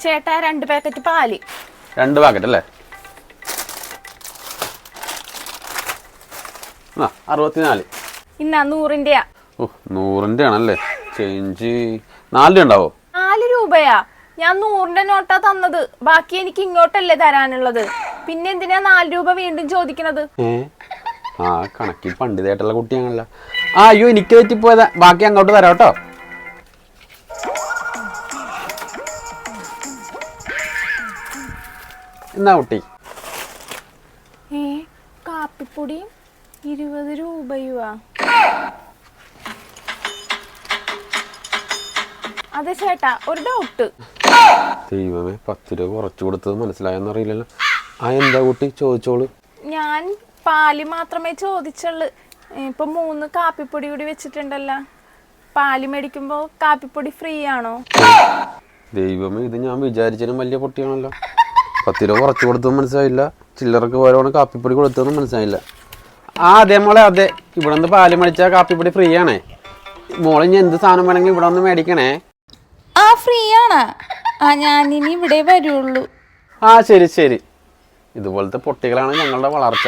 ചേട്ടാ 2 പാക്കറ്റ് പാല്. 2 പാക്കറ്റ് അല്ലേ? 64. ഇന്നാ 100-ന്റെയാ. 100-ന്റെ ആണല്ലേ? ചേഞ്ച് 4 ഉണ്ടാവോ? 4 രൂപയാ. ഞാൻ 100-ന്റെ നോട്ടാ തന്നത്. ബാക്കി എനിക്ക് ഇങ്ങോട്ടല്ലേ തരാനുള്ളത്. പിന്നെ എന്തിനാ 4 രൂപ വീണ്ടും ചോദിക്കണത്? ആ കണക്കിൽ പണ്ഡിതായിട്ടുള്ള കുട്ടിയാണല്ലോ. അയ്യോ എനിക്ക് തെറ്റിപ്പോയതാ. ബാക്കി അങ്ങോട്ട് തരാം കേട്ടോ. എന്നാ കുട്ടി. കാപ്പിപ്പൊടി 20 രൂപയുവാ. അതെ ചേട്ടാ, ഒരു ഡൗട്ട്. ദൈവമേ, 10 രൂപ കുറച്ചു കൊടുത്തത് മനസ്സിലായെന്നറിയില്ലല്ലോ. എന്താ കുട്ടി ചോദിച്ചോളൂ. ഞാൻ പാല് മാത്രമേ ചോദിച്ചുള്ളൂ. ഇപ്പൊ 3 കാപ്പിപ്പൊടി കൂടി വെച്ചിട്ടുണ്ടല്ലോ. പാല് മേടിക്കുമ്പോ കാപ്പിപ്പൊടി ഫ്രീ ആണോ? ദൈവമേ, ഇത് ഞാൻ വിചാരിച്ചതിനും വലിയ പൊട്ടിയാണല്ലോ. 10 രൂപ കുറച്ച് കൊടുത്തതും മനസ്സിലായില്ല, ചില്ലറക്ക് പോലാണ് കാപ്പിപ്പൊടി കൊടുത്തതെന്നും മനസ്സിലായില്ല. അതെ മോളെ, അതെ. ഇവിടെ നിന്ന് പാല് മേടിച്ചാൽ കാപ്പിപ്പൊടി ഫ്രീ ആണേ. മോളെ ഇനി എന്ത് സാധനം വേണമെങ്കിലും ഇവിടെ ഒന്ന് മേടിക്കണേ. ഫ്രീ ആണോ? ഞാനിനി ഇവിടെ വരുള്ളൂ. ശരി ശരി. ഇതുപോലത്തെ പൊട്ടികളാണ് ഞങ്ങളുടെ വളർച്ച.